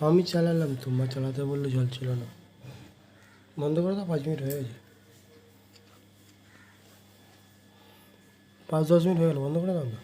আমি চালালাম, তোমার চালাতে বললে জল ছিল না। বন্ধ করে দাও, 5 মিনিট হয়ে গেছে। 5-10 মিনিট হয়ে গেল, বন্ধ করে দাও না।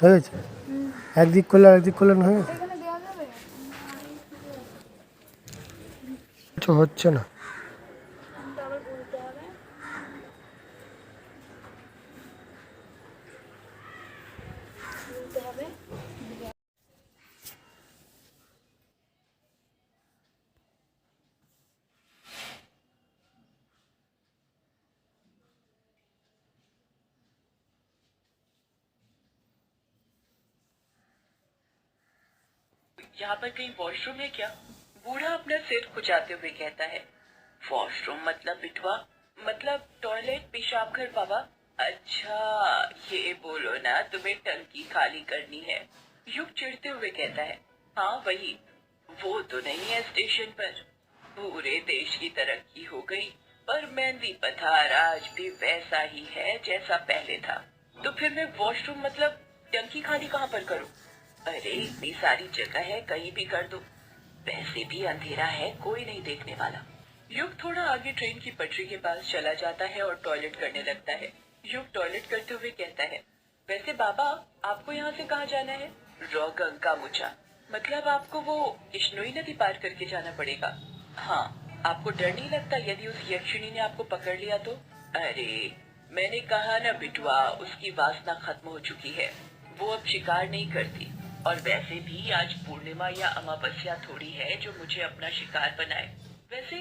হয়ে গেছে, একদিক করলে আরেকদিক করলে না, হয়ে গেছে। কিছু হচ্ছে না। यहाँ पर कहीं वॉशरूम है क्या? बूढ़ा अपना सिर खुजाते हुए कहता है। वॉशरूम मतलब बिटवा? मतलब टॉयलेट, पेशाब घर बाबा। अच्छा, ये बोलो ना तुम्हें टंकी खाली करनी है। युग चिढ़ते हुए कहता है। हाँ वही। वो तो नहीं है स्टेशन पर। पूरे देश की तरक्की हो गई, पर मेहंदी पठार आज भी वैसा ही है जैसा पहले था। तो फिर मैं वॉशरूम मतलब टंकी खाली कहाँ पर करूँ? अरे इतनी सारी जगह है, कहीं भी कर दो। वैसे भी अंधेरा है, कोई नहीं देखने वाला। युग थोड़ा आगे ट्रेन की पटरी के पास चला जाता है और टॉयलेट करने लगता है। युग टॉयलेट करते हुए कहता है। वैसे बाबा, आपको यहाँ से कहाँ जाना है? रोगंगा मुचा। मतलब आपको वो इश्नोई नदी पार करके जाना पड़ेगा। हाँ। आपको डर नहीं लगता यदि उस यक्षिणी ने आपको पकड़ लिया तो? अरे, मैंने कहा ना बिटवा, उसकी वासना खत्म हो चुकी है। वो अब शिकार नहीं करती। और वैसे भी आज पूर्णिमा या अमावस्या थोड़ी है जो मुझे अपना शिकार बनाए। वैसे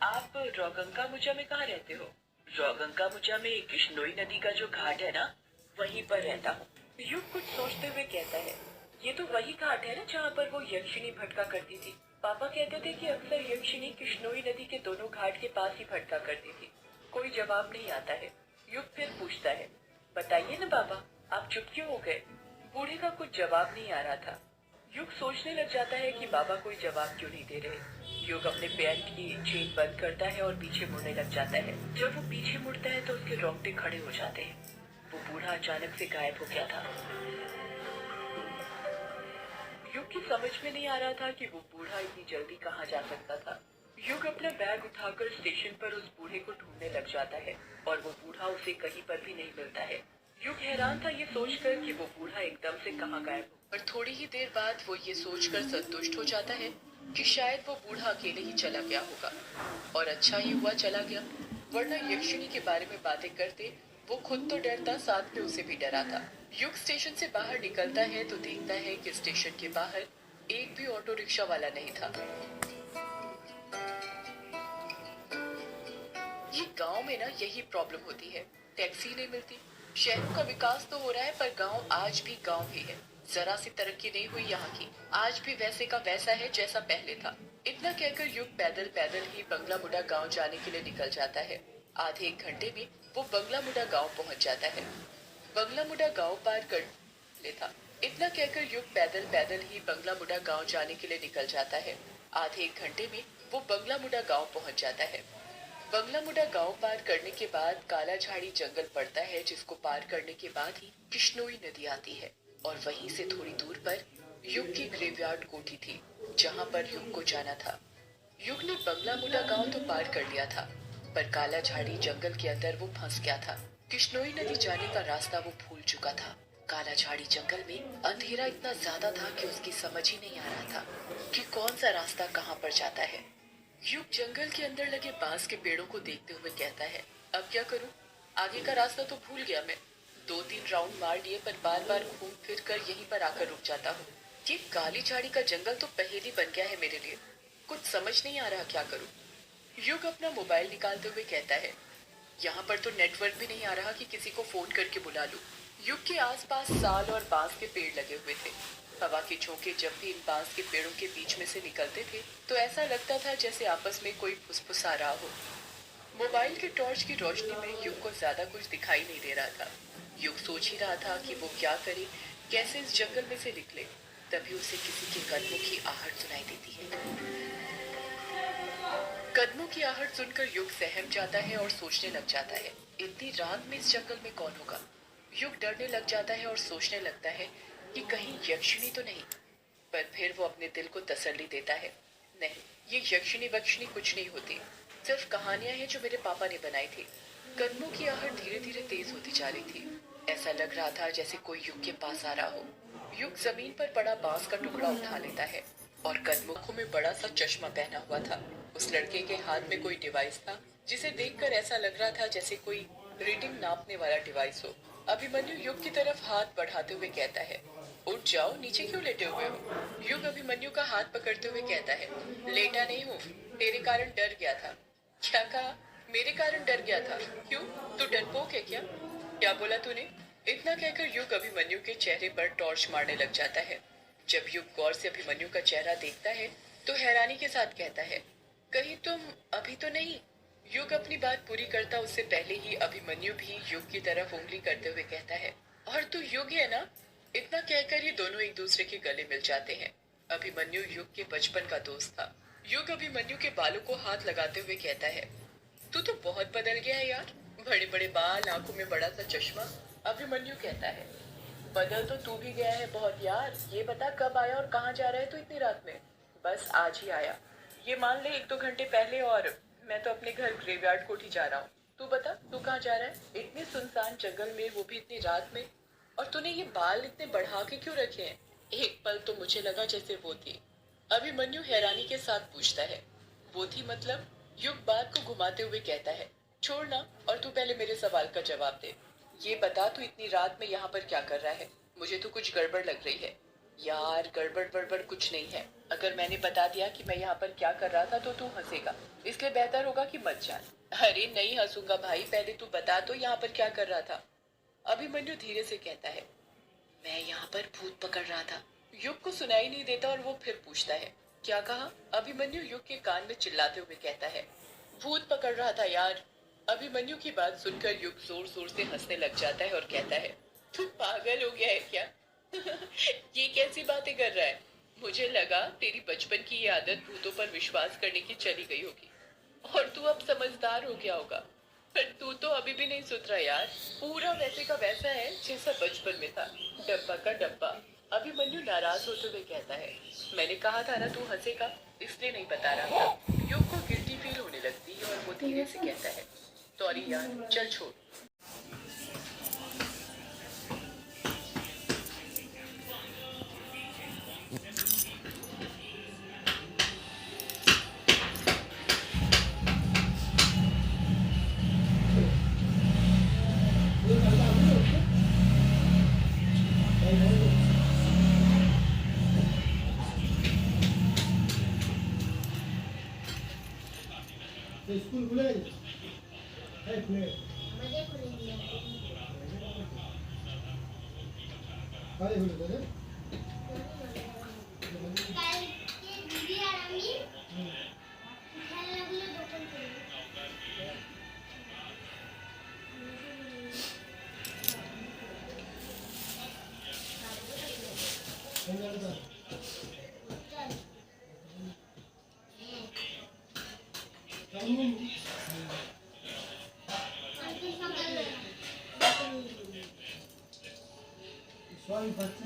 आप रोगंगा मुचा में कहाँ रहते हो? रोगंगा मुचा में किश्नोई नदी का जो घाट है ना, वहीं पर रहता हूँ। युग कुछ सोचते हुए कहता है। ये तो वही घाट है ना जहाँ पर वो यक्षिणी भटका करती थी। पापा कहते थे कि अक्सर यक्षिणी किश्नोई नदी के दोनों घाट के पास ही भटका करती थी। कोई जवाब नहीं आता है। युग फिर पूछता है। बताइए ना बाबा, आप चुप क्यों हो गए? बूढ़े का कुछ जवाब नहीं आ रहा था। युग सोचने लग जाता है कि बाबा कोई जवाब क्यों नहीं दे रहे। युग अपने पैंट की चेन बंद करता है और पीछे मुड़ने लग जाता है। जब वो पीछे मुड़ता है तो उसके रोंगटे खड़े हो जाते हैं। वो बूढ़ा अचानक से गायब हो गया था। युग की समझ में नहीं आ रहा था कि वो बूढ़ा इतनी जल्दी कहाँ जा सकता था। युग अपना बैग उठाकर स्टेशन पर उस बूढ़े को ढूंढने लग जाता है और वो बूढ़ा उसे कहीं पर भी नहीं मिलता है। युग हैरान था ये सोचकर कि वो बूढ़ा एकदम से कहाँ गायब हो। पर थोड़ी ही देर बाद वो ये सोचकर संतुष्ट हो जाता है कि शायद वो बूढ़ा अकेले ही चला गया होगा। और अच्छा ही हुआ चला गया, वरना यक्षिणी के बारे में बातें करते वो खुद तो डरता, साथ में उसे भी डराता। युग स्टेशन से बाहर निकलता है तो देखता है कि स्टेशन के बाहर एक भी ऑटो रिक्शा वाला नहीं था। ये गांव में ना यही प्रॉब्लम होती है, टैक्सी नहीं मिलती। शहरों का विकास तो हो रहा है पर गांव आज भी गांव ही है। जरा सी तरक्की नहीं हुई यहाँ की, आज भी वैसे का वैसा है जैसा पहले था। इतना कहकर युग पैदल पैदल ही बंगला मुडा गांव जाने के लिए निकल जाता है। आधे एक घंटे में वो बंगला मुडा गांव पहुंच जाता है। बंगला मुडा गांव पार कर लेता। इतना कहकर युग पैदल पैदल ही बंगला मुडा गांव जाने के लिए निकल जाता है। आधे एक घंटे में वो बंगला मुडा गांव पहुंच जाता है। बंगला मुडा गांव पार करने के बाद काला झाड़ी जंगल पड़ता है, जिसको पार करने के बाद ही किश्नोई नदी आती है। और वहीं से थोड़ी दूर पर युग की ग्रेवयार्ड कोठी थी, जहां पर युग को जाना था। युग ने बंगला मुडा गांव तो पार कर लिया था, पर काला झाड़ी जंगल के अंदर वो फंस गया था। किश्नोई नदी जाने का रास्ता वो भूल चुका था। काला झाड़ी जंगल में अंधेरा इतना ज्यादा था कि उसकी समझ ही नहीं आ रहा था कि कौन सा रास्ता कहाँ पर जाता है। युग जंगल के अंदर लगे बांस के पेड़ों को देखते हुए कहता है। अब क्या करूं? आगे का रास्ता तो भूल गया मैं। 2-3 राउंड मार लिए पर बार बार घूम फिर कर यहीं पर आकर रुक जाता हूँ। ये काली झाड़ी का जंगल तो पहेली बन गया है मेरे लिए। कुछ समझ नहीं आ रहा क्या करूं। युग अपना मोबाइल निकालते हुए कहता है। यहाँ पर तो नेटवर्क भी नहीं आ रहा कि किसी को फोन करके बुला लूं। युग के आसपास साल और बांस के पेड़ लगे हुए थे। हवा के झोंके जब भी इन बांस के पेड़ों के बीच में से निकलते थे तो ऐसा लगता था जैसे आपस में कोई फुसफुसा रहा हो। मोबाइल के टॉर्च की रोशनी में युग को ज्यादा कुछ दिखाई नहीं दे रहा था। युग सोच ही रहा था कि वो क्या करे, कैसे इस जंगल में से निकले। तभी उसे किसी के कदमों की आहट सुनाई देती है। कदमों की आहट सुनकर युग सहम जाता है और सोचने लग जाता है, इतनी रात में इस जंगल में कौन होगा। युग डरने लग जाता है और सोचने लगता है कि कहीं यक्षिणी तो नहीं। पर फिर वो अपने दिल को तसल्ली देता है। नहीं, ये यक्षिणी वक्षिणी कुछ नहीं होती, सिर्फ कहानियां हैं जो मेरे पापा ने बनाई थी। कदमों की आहट धीरे धीरे तेज होती जा रही थी। ऐसा लग रहा था जैसे कोई युग के पास आ रहा हो। युग जमीन पर पड़ा बांस का टुकड़ा उठा लेता है और कदमों में बड़ा सा चश्मा पहना हुआ था। उस लड़के के हाथ में कोई डिवाइस था जिसे देखकर ऐसा लग रहा था जैसे कोई रीडिंग नापने वाला डिवाइस हो। अभिमन्यु युग की तरफ हाथ बढ़ाते हुए कहता है। उठ जाओ, नीचे क्यों लेटे हुए हो? युग अभिमन्यु का हाथ पकड़ते हुए कहता है। लेटा नहीं हूँ, तेरे कारण डर गया था। क्या कहा? मेरे कारण डर गया था? क्यों? तू डरपोक है क्या? क्या बोला तूने? इतना कहकर युग अभिमन्यु के चेहरे पर टॉर्च मारने लग जाता है। जब युग गौर से अभिमन्यु का चेहरा देखता है तो हैरानी के साथ कहता है, कहीं तुम अभी तो नहीं? युग अपनी बात पूरी करता उससे पहले ही अभिमन्यु भी युग की तरफ उंगली करते हुए कहता है, और तू युग है ना? इतना कहकर ये दोनों एक दूसरे के गले मिल जाते हैं। अभिमन्यु युग के बचपन का दोस्त था। युग अभिमन्यु के बालों को हाथ लगाते हुए कहता है, तू तो बहुत बदल गया है यार, बड़े बड़े बाल, आंखों में बड़ा सा चश्मा। अभिमन्यु कहता है, बदल तो तू भी गया है बहुत यार। ये बता कब आया और कहाँ जा रहा है तू इतनी रात में? बस आज ही आया, ये मान ले 1-2 घंटे पहले, और मैं तो अपने घर ग्रेवयार्ड कोठी जा रहा हूँ। तू बता तू कहाँ जा रहा है? इतने सुनसान जंगल में, वो भी इतनी रात में। और तूने ये बाल इतने बढ़ा के क्यों रखे हैं? एक पल तो मुझे लगा जैसे वो थी। अभिमन्यु हैरानी के साथ पूछता है, वो थी मतलब? युग बात को घुमाते हुए कहता है, छोड़ ना, और तू पहले मेरे सवाल का जवाब दे। ये बता तू इतनी रात में यहाँ पर क्या कर रहा है? मुझे तो कुछ गड़बड़ लग रही है। यार गड़बड़ बड़बड़ कुछ नहीं है। अगर मैंने बता दिया कि मैं यहाँ पर क्या कर रहा था तो तू हंसेगा, इसलिए बेहतर होगा कि मत जान। अरे नहीं हंसूंगा भाई, पहले तू बता तो यहाँ पर क्या कर रहा था? अभिमन्यु धीरे से कहता है, मैं यहाँ पर भूत पकड़ रहा था। युग को सुनाई नहीं देता और वो फिर पूछता है, क्या कहा? अभिमन्यु युग के कान में चिल्लाते हुए कहता है, भूत पकड़ रहा था यार। अभिमन्यु की बात सुनकर युग जोर जोर से हंसने लग जाता है और कहता है, तू पागल हो गया है क्या? ये कैसी बातें कर रहा है? मुझे लगा तेरी बचपन की ये आदत भूतों पर विश्वास करने की चली गई होगी और तू अब समझदार हो गया होगा। पर तू तो अभी भी नहीं सुधरा यार, पूरा वैसे का वैसा है जैसा बचपन में था, डब्बा का डब्बा। अभिमन्यु नाराज होते हुए कहता है, मैंने कहा था ना तू हंसेगा, इसलिए नहीं बता रहा था। युग को गिल्टी फील होने लगती है और वो धीरे से कहता है, सॉरी यार, चल छोड़। স্কুল খুলে খুলে কালে খুলে তাহলে কালকে দিদি আর আমি খেলনাগুলো দোকান করব। কালকে সকালে সবাই বাচ্চা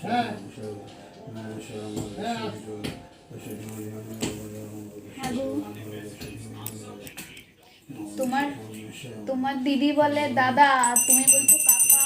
হ্যাঁ তোমার দিদি বলে দাদা, তুমি বলছো কাকা।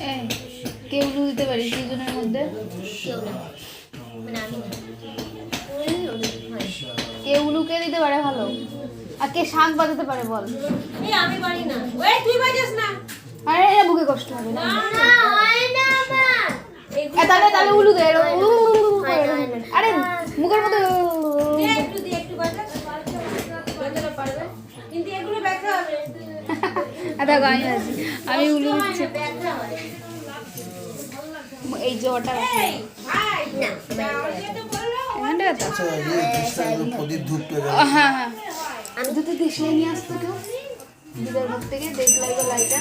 এই, কে উলু দিতে পারিস দুজনের মধ্যে? কেউ না মানে আমি না কে উলু কে দিতে পারে ভালো, আর কে শাঁখ বাজাতে পারে বল? এই আমি পারি না। ওই তুই বাজাস না। আরে এরা বুকে কষ্ট হবে না। না হয় না আমার তাহলে তাহলে উলু দে, উলু করে এরকম। আরে মুখের মধ্যে দে একটু বাজা। বাজাতে পারবে। কিন্তু এগুলো ব্যাখ্যা হবে। দেখো আমি আছি, আমি উলু দিচ্ছি। ব্যাখ্যা হয় এই যে ওটা এই হাই না ওকে তো বললো। এখানটা আছে। আচ্ছা এই দৃষ্টান্ত প্রদীপ ধূপটা হ্যাঁ হ্যাঁ, আমি তো দেশলাই নিয়ে আসতো কেউ দিদার মুখ থেকে, দেখলাই গো লাইটা।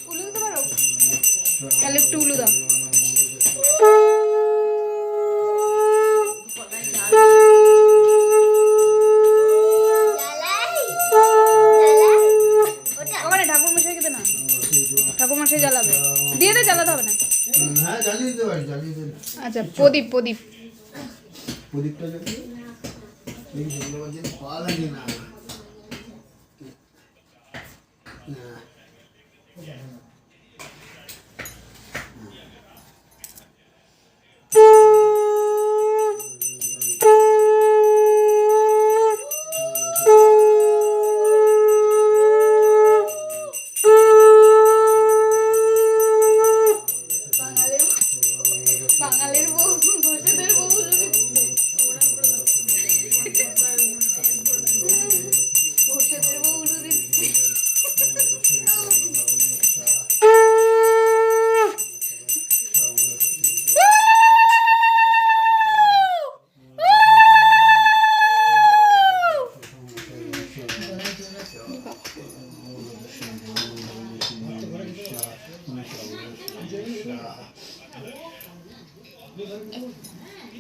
উলু দিতে পারো? তাহলে একটু উলু দাও। জ্বালাই জ্বালাই ওটা ওখানে ঠাকুর মশাই খেতে না, ঠাকুর মশাই জ্বালাবে, দিয়ে দে, জ্বালাতে হবে না। হ্যাঁ জ্বালিয়ে দিতে পারি, জ্বালিয়ে দিতে। আচ্ছা প্রদীপ, প্রদীপ প্রদীপটা জ্বালিয়ে এই ধন্যবাদ যে পাওয়া লাগে না না। বাঙালির বউ ঘোষেদের বউ উলু দিচ্ছে। ঘোষেদের বউ উলু দিচ্ছে।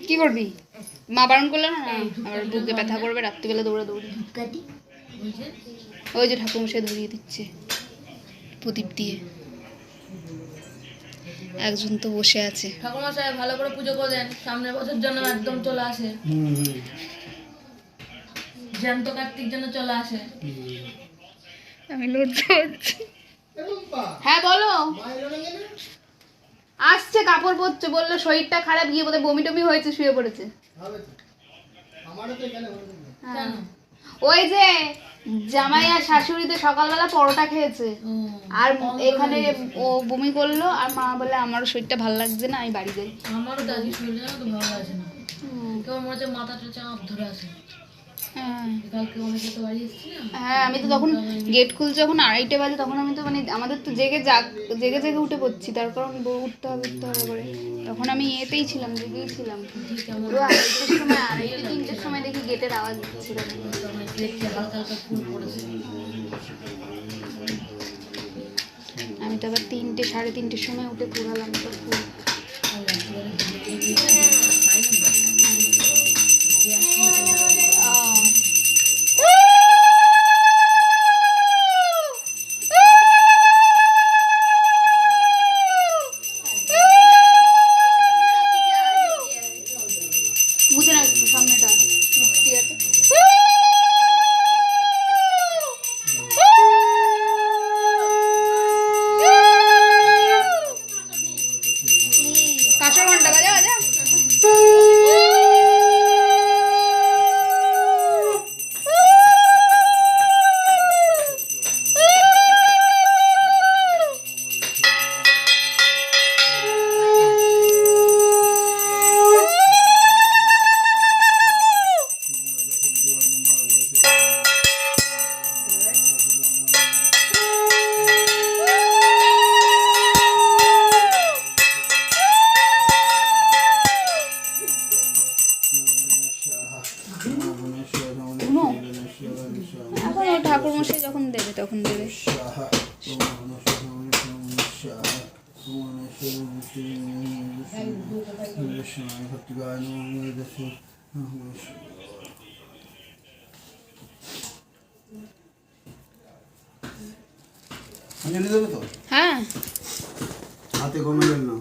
কি করবি? মা বারণ করলে না, আবার বুকে ব্যথা করবে, রাত্রিবেলা দৌড়া দৌড়ি। কাটি ওই যে ঠাকুর মশাই ধরিয়ে দিচ্ছে প্রদীপ দিয়ে। একজন তো বসে আছে। ঠাকুরমশাই ভালো করে পুজো করে দেন, সামনের বছর যেন একদম চলে আসে, জ্যান্ত কার্তিক যেন চলে আসে। আমি লজ্জা হচ্ছে। হ্যাঁ বলো। আসছে, কাপড় পরছে, বললো শরীরটা খারাপ, গিয়ে বোধহয় বমি টমি হয়েছে, শুয়ে পড়েছে। হ্যাঁ। ওই যে জামাই আর শাশুড়িতে সকালবেলা পরোটা খেয়েছে, আর এখানে ও বমি করলো, আর মা বলে আমারও শরীরটা ভালো লাগছে না, আমি বাড়ি যাই। আমারও দাদি শরীরে না তো ভালো আছে না, কেমন মনে হচ্ছে মাথাটা চাপ ধরে আছে। হ্যাঁ কালকে অনেকে তো বাড়ি এসেছি না। হ্যাঁ, আমি তো তখন গেট খুলছে যখন 2:30 বাজে, তখন আমি তো মানে আমাদের তো জেগে জেগে উঠে পড়ছি, তার কারণ বউ উঠতে হবে করে, তখন আমি এতেই ছিলাম, জেগেই ছিলাম। পুরো 2:30-3টের সময় দেখি গেটের আওয়াজ দিচ্ছে। দেখছি হালকা হালকা ফুল পড়েছে। আমি তো আবার 3-3:30 সময় উঠে পুরালাম তো ফুল। শুনো এখন ও ঠাকুরমশাই যখন দেবে তখন দেবে। দেবে তো হ্যাঁ হাতে কমে গেল না।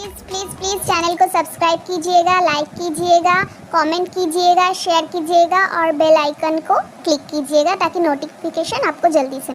प्लीज़ चैनल को सब्सक्राइब कीजिएगा, लाइक कीजिएगा, कमेंट कीजिएगा, शेयर कीजिएगा और बेल आइकन को क्लिक कीजिएगा ताकि नोटिफिकेशन आपको जल्दी से